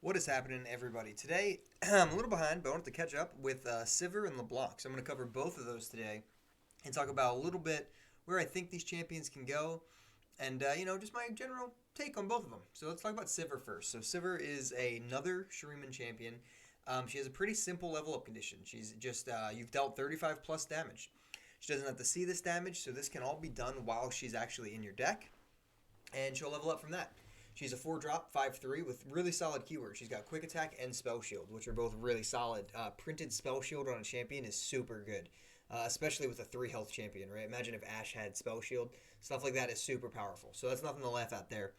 What is happening, everybody? Today, I'm a little behind, but I wanted to catch up with Sivir and Leblanc. So I'm going to cover both of those today and talk about a little bit where I think these champions can go and, just my general take on both of them. So let's talk about Sivir first. So Sivir is another Shuriman champion. She has a pretty simple level up condition. She's just, you've dealt 35 plus damage. She doesn't have to see this damage, so this can all be done while she's actually in your deck, and she'll level up from that. She's a 4-drop, 5/3 with really solid keywords. She's got Quick Attack and Spell Shield, which are both really solid. Printed Spell Shield on a champion is super good, especially with a 3 health champion, right? Imagine if Ashe had Spell Shield. Stuff like that is super powerful. So that's nothing to laugh at there.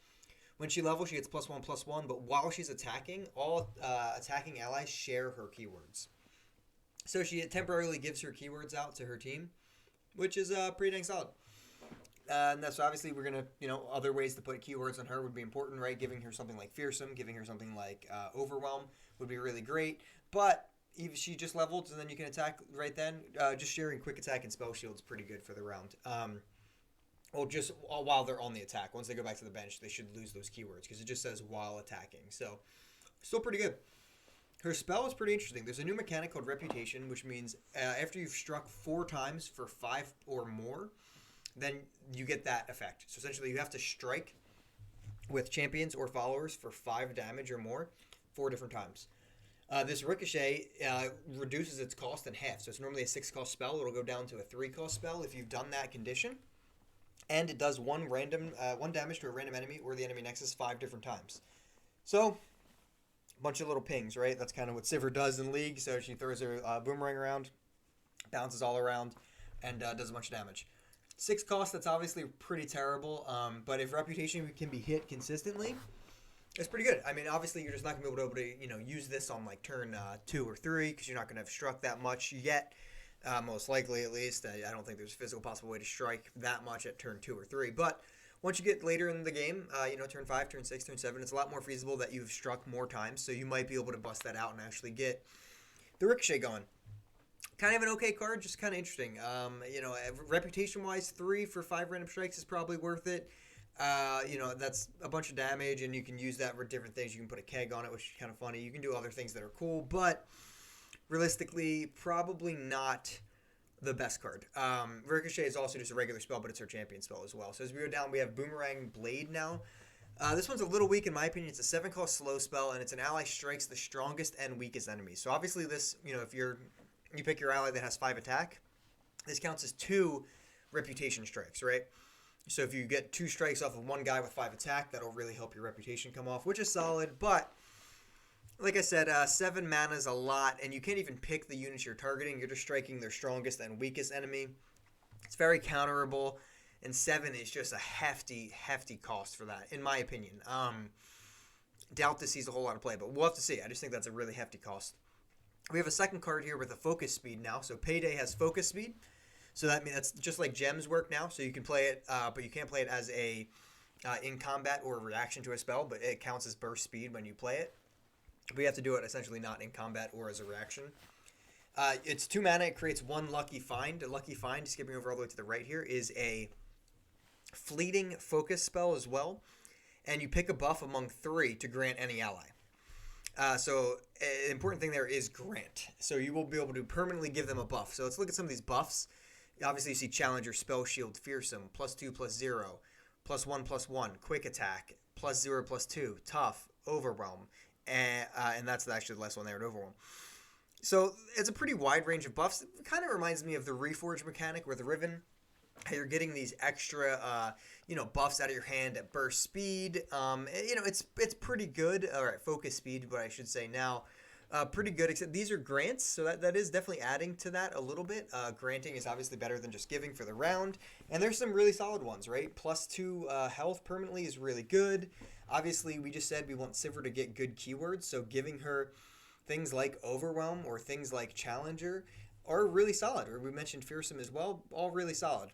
When she levels, she gets +1/+1, but while she's attacking, all attacking allies share her keywords. So she temporarily gives her keywords out to her team, which is pretty dang solid. And that's obviously we're gonna, other ways to put keywords on her would be important, right? Giving her something like Fearsome, giving her something like Overwhelm would be really great. But if she just leveled, and then you can attack right then. Just sharing Quick Attack and Spell Shield is pretty good for the round. Well, just while they're on the attack. Once they go back to the bench, they should lose those keywords because it just says while attacking. So, still pretty good. Her spell is pretty interesting. There's a new mechanic called Reputation, which means after you've struck 4 times for 5 or more, then you get that effect. So essentially you have to strike with champions or followers for 5 damage or more 4 different times. This Ricochet reduces its cost in half. So it's normally a 6 cost spell. It'll go down to a 3 cost spell if you've done that condition. And it does 1 damage to a random enemy or the enemy nexus 5 different times. So, a bunch of little pings, right? That's kind of what Sivir does in League. So she throws her boomerang around, bounces all around, and does a bunch of damage. 6 cost, that's obviously pretty terrible, but if Reputation can be hit consistently, it's pretty good. I mean, obviously, you're just not going to be able to use this on, like, turn 2 or 3, because you're not going to have struck that much yet, most likely, at least. I don't think there's a physical possible way to strike that much at turn 2 or 3, but once you get later in the game, turn 5, turn 6, turn 7, it's a lot more feasible that you've struck more times, so you might be able to bust that out and actually get the Ricochet going. Kind of an okay card, just kind of interesting. Reputation-wise, 3 for 5 random strikes is probably worth it. That's a bunch of damage, and you can use that for different things. You can put a keg on it, which is kind of funny. You can do other things that are cool, but realistically, probably not the best card. Ricochet is also just a regular spell, but it's her champion spell as well. So as we go down, we have Boomerang Blade now. This one's a little weak in my opinion. It's a 7 cost slow spell, and it's an ally strikes the strongest and weakest enemies. So obviously this, if you pick your ally that has 5 attack, this counts as 2 reputation strikes, right? So if you get 2 strikes off of one guy with 5 attack, that'll really help your reputation come off, which is solid. But like I said, 7 mana is a lot, and you can't even pick the units you're targeting. You're just striking their strongest and weakest enemy. It's very counterable, and 7 is just a hefty, hefty cost for that, in my opinion. Doubt this sees a whole lot of play, but we'll have to see. I just think that's a really hefty cost. We have a second card here with a focus speed now. So Payday has focus speed. So that means that's just like gems work now. So you can play it, but you can't play it as a in combat or a reaction to a spell, but it counts as burst speed when you play it. We have to do it essentially not in combat or as a reaction. It's 2 mana. It creates 1 Lucky Find. A Lucky Find, skipping over all the way to the right here, is a fleeting focus spell as well. And you pick a buff among 3 to grant any ally. So an important thing there is grant. So you will be able to permanently give them a buff. So let's look at some of these buffs. Obviously you see Challenger, Spell Shield, Fearsome, +2/+0, +1/+1, Quick Attack, +0/+2, Tough, Overwhelm, and that's actually the last one there at Overwhelm. So it's a pretty wide range of buffs. It kind of reminds me of the Reforge mechanic where the Riven, how you're getting these extra, buffs out of your hand at burst speed. It's pretty good. All right, focus speed, what I should say now. Pretty good, except these are grants, so that is definitely adding to that a little bit. Granting is obviously better than just giving for the round. And there's some really solid ones, right? +2 health permanently is really good. Obviously, we just said we want Sivir to get good keywords, so giving her things like Overwhelm or things like Challenger are really solid. Or we mentioned Fearsome as well, all really solid.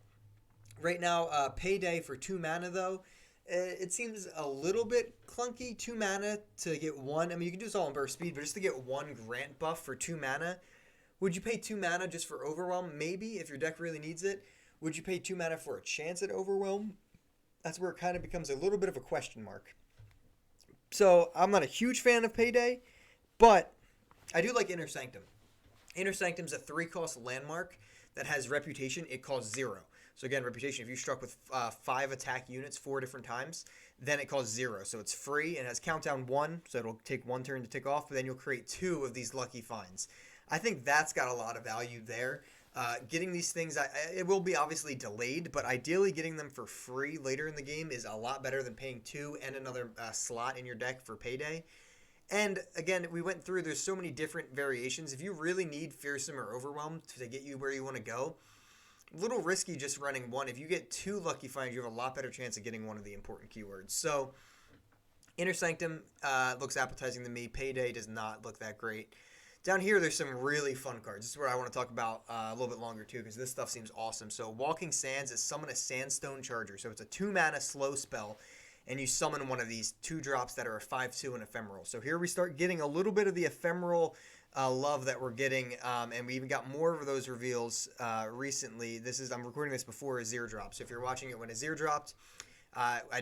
Right now, Payday for 2 mana, though, it seems a little bit clunky. 2 mana to get 1. I mean, you can do this all in burst speed, but just to get 1 grant buff for 2 mana, would you pay 2 mana just for Overwhelm? Maybe, if your deck really needs it. Would you pay 2 mana for a chance at Overwhelm? That's where it kind of becomes a little bit of a question mark. So I'm not a huge fan of Payday, but I do like Inner Sanctum. Inner Sanctum's a 3-cost landmark that has Reputation. It costs 0. So again, Reputation, if you struck with 5 attack units 4 different times, then it costs 0. So it's free and has countdown 1, so it'll take 1 turn to tick off, but then you'll create 2 of these lucky finds. I think that's got a lot of value there. Getting these things, it will be obviously delayed, but ideally getting them for free later in the game is a lot better than paying 2 and another slot in your deck for Payday. And again, we went through, there's so many different variations. If you really need Fearsome or Overwhelmed to get you where you want to go, a little risky just running 1. If you get 2 lucky finds, you have a lot better chance of getting one of the important keywords. So Inner Sanctum looks appetizing to me. Payday does not look that great. Down here, there's some really fun cards. This is where I want to talk about a little bit longer, too, because this stuff seems awesome. So Walking Sands is summon a Sandstone Charger. So it's a 2-mana slow spell, and you summon one of these 2-drops that are a 5/2 and ephemeral. So here we start getting a little bit of the ephemeral love that we're getting, and we even got more of those reveals recently. I'm recording this before Azir dropped. So if you're watching it when Azir dropped,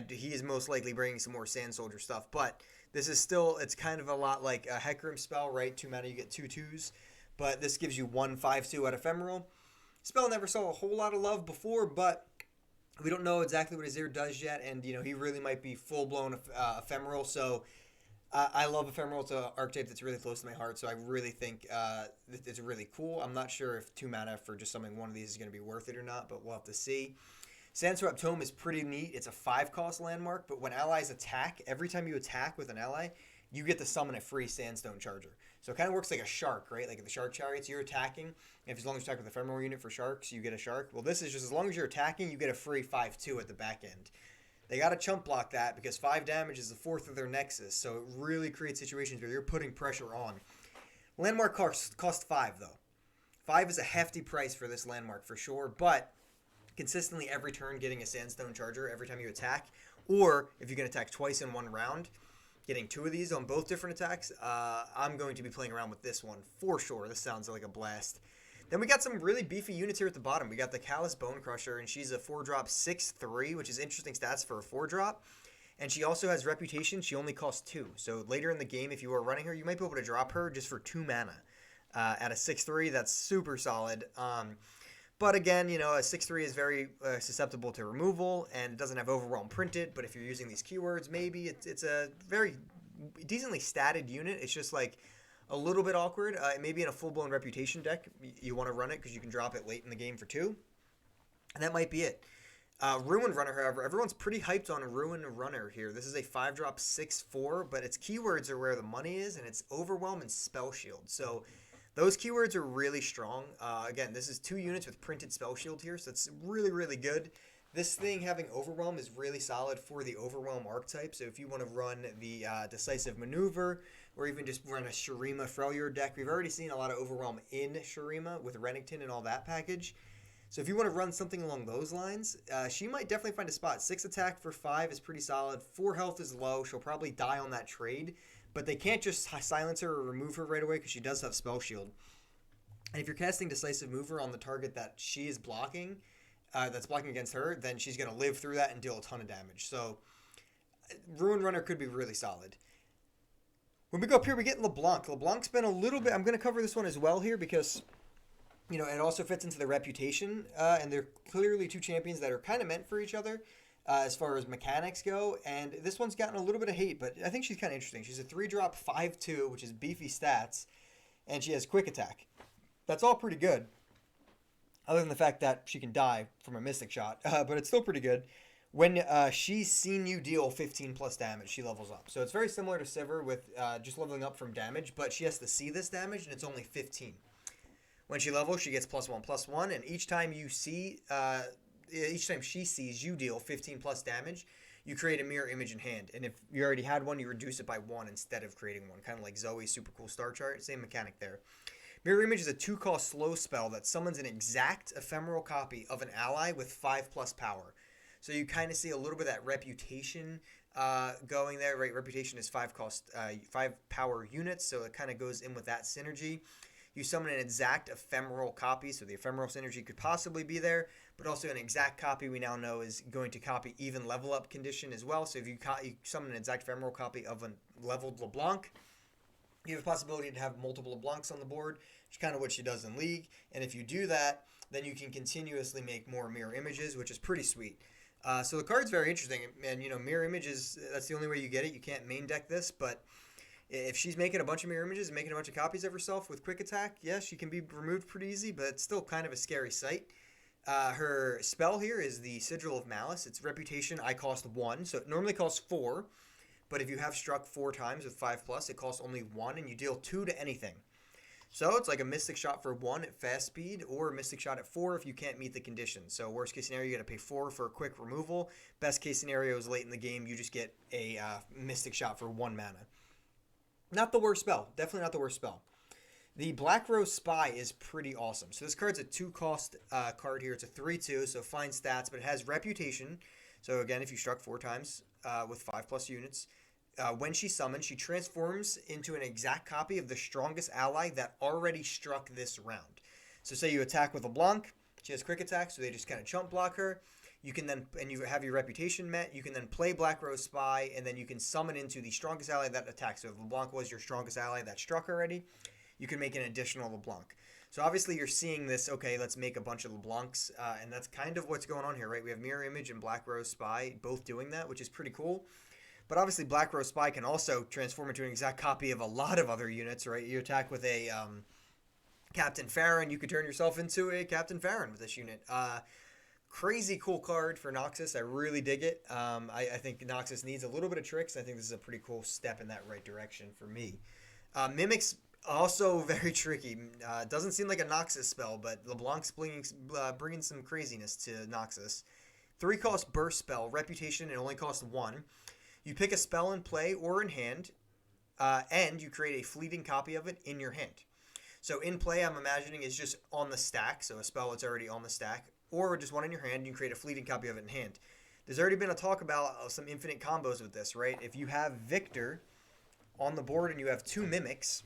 he is most likely bringing some more Sand Soldier stuff, but this is still, it's kind of a lot like a Hecarim spell, right? 2 mana, you get 2 2s, but this gives you 1 5/2 at ephemeral. Spell never saw a whole lot of love before, but we don't know exactly what Azir does yet, and he really might be full-blown ephemeral, so I love ephemeral. It's an archetype that's really close to my heart, so I really think it's really cool. I'm not sure if 2 mana for just summoning one of these is going to be worth it or not, but we'll have to see. Sandswept Tome is pretty neat. It's a 5-cost landmark, but when allies attack, every time you attack with an ally, you get to summon a free Sandstone Charger. So it kind of works like a shark, right? Like the Shark Chariots, you're attacking. If as long as you attack with ephemeral unit for sharks, you get a shark. Well, this is just as long as you're attacking, you get a free 5/2 at the back end. They got to chump block that because 5 damage is the 4th of their Nexus, so it really creates situations where you're putting pressure on. Landmark cost 5, though. 5 is a hefty price for this landmark for sure, but consistently every turn getting a Sandstone Charger every time you attack, or if you can attack twice in one round, getting 2 of these on both different attacks, I'm going to be playing around with this one for sure. This sounds like a blast. Then we got some really beefy units here at the bottom. We got the Callous Bone Crusher, and she's a 4-drop 6/3, which is interesting stats for a 4-drop. And she also has Reputation. She only costs 2. So later in the game, if you are running her, you might be able to drop her just for 2 mana. At a 6/3, that's super solid. But again, a 6/3 is very susceptible to removal, and it doesn't have Overwhelm printed. But if you're using these keywords, maybe it's a very decently statted unit. It's just like a little bit awkward. Maybe in a full-blown Reputation deck, you want to run it because you can drop it late in the game for 2. And that might be it. Ruin Runner, however, everyone's pretty hyped on Ruin Runner here. This is a 5-drop 6/4, but its keywords are where the money is, and it's Overwhelm and Spell Shield. So those keywords are really strong. Again, this is 2 units with printed Spell Shield here, so it's really, really good. This thing having Overwhelm is really solid for the Overwhelm archetype. So if you want to run the Decisive Maneuver, or even just run a Shurima Freljord deck, we've already seen a lot of Overwhelm in Shurima with Renekton and all that package. So if you want to run something along those lines, she might definitely find a spot. 6 attack for 5 is pretty solid. 4 health is low. She'll probably die on that trade. But they can't just silence her or remove her right away because she does have Spell Shield. And if you're casting Decisive Mover on the target that she is blocking, that's blocking against her, then she's going to live through that and deal a ton of damage. So Ruin Runner could be really solid. When we go up here, we get LeBlanc. LeBlanc's been a little bit... I'm going to cover this one as well here because, it also fits into the Reputation. And they're clearly 2 champions that are kind of meant for each other as far as mechanics go. And this one's gotten a little bit of hate, but I think she's kind of interesting. She's a 3-drop 5/2, which is beefy stats. And she has Quick Attack. That's all pretty good. Other than the fact that she can die from a Mystic Shot. But it's still pretty good. When she's seen you deal 15 plus damage, she levels up. So it's very similar to Sivir with just leveling up from damage, but she has to see this damage, and it's only 15. When she levels, she gets +1/+1, and each time she sees you deal 15 plus damage, you create a mirror image in hand. And if you already had one, you reduce it by 1 instead of creating one. Kind of like Zoe's super cool star chart. Same mechanic there. Mirror Image is a 2-cost slow spell that summons an exact ephemeral copy of an ally with 5+ power. So you kind of see a little bit of that Reputation going there, right? Reputation is 5 power units, so it kind of goes in with that synergy. You summon an exact ephemeral copy, so the ephemeral synergy could possibly be there, but also an exact copy we now know is going to copy even level up condition as well. So if you summon an exact ephemeral copy of a leveled LeBlanc, you have a possibility to have multiple LeBlancs on the board, which is kind of what she does in League. And if you do that, then you can continuously make more mirror images, which is pretty sweet. So the card's very interesting, and mirror images, that's the only way you get it. You can't main deck this, but if she's making a bunch of mirror images and making a bunch of copies of herself with quick attack, yeah, she can be removed pretty easy, but it's still kind of a scary sight. Her spell here is the Sigil of Malice. Its reputation, I cost 1, so it normally costs 4, but if you have struck 4 times with 5+, it costs only 1, and you deal 2 to anything. So it's like a Mystic Shot for 1 at fast speed, or a Mystic Shot at 4 if you can't meet the conditions. So worst case scenario, you got to pay 4 for a quick removal. Best case scenario is late in the game, you just get a Mystic Shot for 1 mana. Not the worst spell. Definitely not the worst spell. The Black Rose Spy is pretty awesome. So this card's a 2-cost card here. It's a 3/2, so fine stats, but it has reputation. So again, if you struck 4 times with 5+ units, when she summons, she transforms into an exact copy of the strongest ally that already struck this round. So say you attack with LeBlanc, she has quick attack, so they just kind of chump block her. You can then, and you have your reputation met, you can then play Black Rose Spy, and then you can summon into the strongest ally that attacks. So if LeBlanc was your strongest ally that struck already, you can make an additional LeBlanc. So obviously you're seeing this, okay, let's make a bunch of LeBlancs, and that's kind of what's going on here, right? We have Mirror Image and Black Rose Spy both doing that, which is pretty cool. But obviously Black Rose Spy can also transform into an exact copy of a lot of other units, right? You attack with a Captain Farron, you could turn yourself into a Captain Farron with this unit. Crazy cool card for Noxus. I really dig it. I think Noxus needs a little bit of tricks. I think this is a pretty cool step in that right direction for me. Mimics, also very tricky. Doesn't seem like a Noxus spell, but LeBlanc's bringing some craziness to Noxus. 3-cost burst spell, reputation, it only costs 1. You pick a spell in play or in hand, and you create a fleeting copy of it in your hand. So in play, I'm imagining, is just on the stack, so a spell that's already on the stack, or just one in your hand, you can create a fleeting copy of it in hand. There's already been a talk about some infinite combos with this, right? If you have Victor on the board and you have 2 mimics,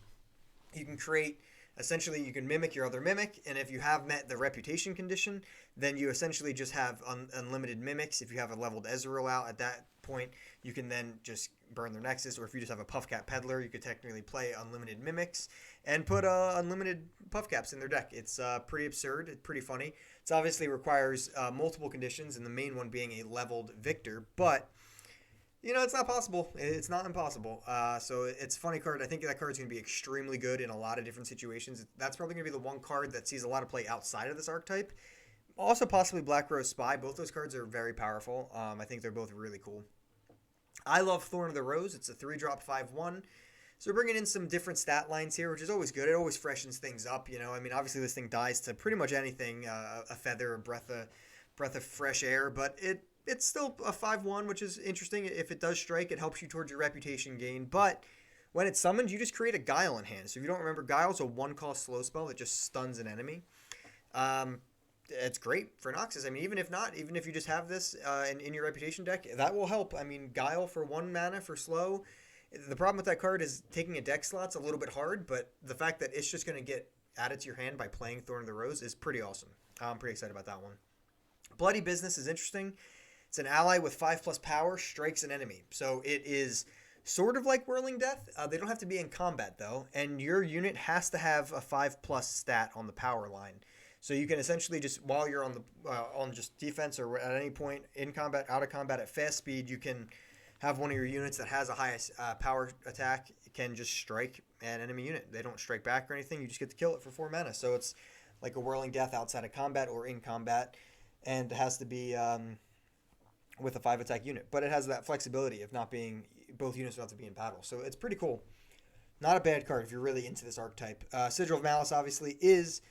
you can create, essentially, you can mimic your other mimic, and if you have met the reputation condition, then you essentially just have unlimited mimics. If you have a leveled Ezreal out at that point, you can then just burn their Nexus, or if you just have a Puffcap Peddler, you could technically play unlimited mimics and put unlimited Puffcaps in their deck. It's pretty absurd. It's pretty funny. It obviously requires multiple conditions, and the main one being a leveled Victor, but it's not possible. It's not impossible. So it's a funny card. I think that card's going to be extremely good in a lot of different situations. That's probably going to be the one card that sees a lot of play outside of this archetype. Also possibly Black Rose Spy. Both those cards are very powerful. I think they're both really cool. I love Thorn of the Rose. It's a 3-drop 5/1. So we're bringing in some different stat lines here, which is always good. It always freshens things up, I mean, obviously this thing dies to pretty much anything, a feather, a breath of fresh air, but it's still a 5/1, which is interesting. If it does strike, it helps you towards your reputation gain. But when it's summoned, you just create a Guile in hand. So if you don't remember, Guile's a 1-cost slow spell that just stuns an enemy. It's great for Noxus. I mean, even if you just have this in your reputation deck, that will help. I mean, Guile for 1 mana for slow. The problem with that card is taking a deck slot's a little bit hard, but the fact that it's just going to get added to your hand by playing Thorn of the Rose is pretty awesome. I'm pretty excited about that one. Bloody Business is interesting. It's an ally with 5+ power, strikes an enemy. So it is sort of like Whirling Death. They don't have to be in combat, though, and your unit has to have a 5+ stat on the power line. So you can essentially just, while you're on just defense or at any point in combat, out of combat at fast speed, you can have one of your units that has a highest power attack can just strike an enemy unit. They don't strike back or anything. You just get to kill it for 4 mana. So it's like a Whirling Death outside of combat or in combat, and it has to be with a 5-attack unit. But it has that flexibility of not being, both units don't have to be in battle. So it's pretty cool. Not a bad card if you're really into this archetype. Sigil of Malice obviously is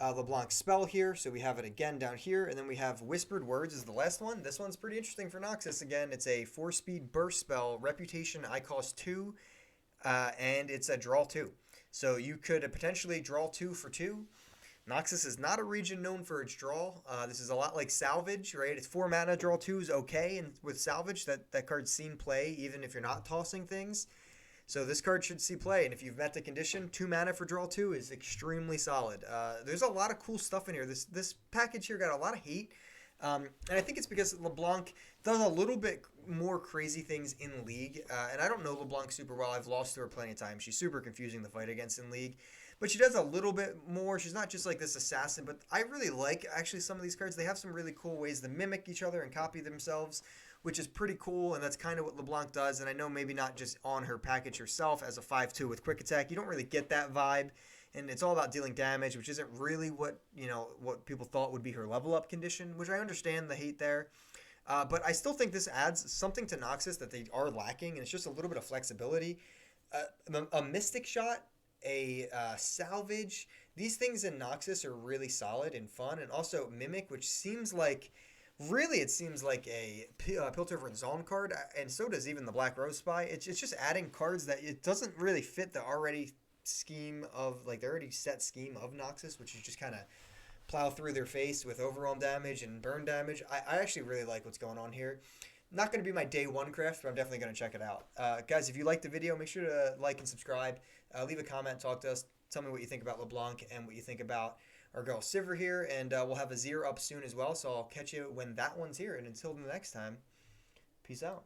LeBlanc's spell here, so we have it again down here, and then we have Whispered Words is the last one. This one's pretty interesting for Noxus. Again, it's a 4-speed burst spell, reputation, I cost 2, and it's a draw 2. So you could potentially draw 2 for 2. Noxus is not a region known for its draw. This is a lot like Salvage, right? It's 4 mana, draw 2 is okay, and with Salvage, that card's seen play even if you're not tossing things. So this card should see play, and if you've met the condition, 2 mana for draw 2 is extremely solid. There's a lot of cool stuff in here. This package here got a lot of hate, and I think it's because LeBlanc does a little bit more crazy things in League. And I don't know LeBlanc super well. I've lost to her plenty of times. She's super confusing to fight against in League. But she does a little bit more. She's not just like this assassin. But I really like, actually, some of these cards. They have some really cool ways to mimic each other and copy themselves, which is pretty cool. And that's kind of what LeBlanc does. And I know maybe not just on her package herself as a 5/2 with quick attack. You don't really get that vibe. And it's all about dealing damage, which isn't really what what people thought would be her level up condition, which I understand the hate there. But I still think this adds something to Noxus that they are lacking, and it's just a little bit of flexibility. A Mystic Shot, a Salvage, these things in Noxus are really solid and fun, and also Mimic, which seems like, really it seems like a Piltover and Zone card, and so does even the Black Rose Spy. It's just adding cards that it doesn't really fit the already scheme of, like, the already set scheme of Noxus, which is just kind of plow through their face with overwhelm damage and burn damage. I actually really like what's going on here. Not going to be my day one craft, but I'm definitely going to check it out. Guys, if you liked the video, make sure to like and subscribe. Leave a comment, talk to us. Tell me what you think about LeBlanc and what you think about our girl Sivir here. And we'll have a Zero up soon as well, so I'll catch you when that one's here. And until the next time, peace out.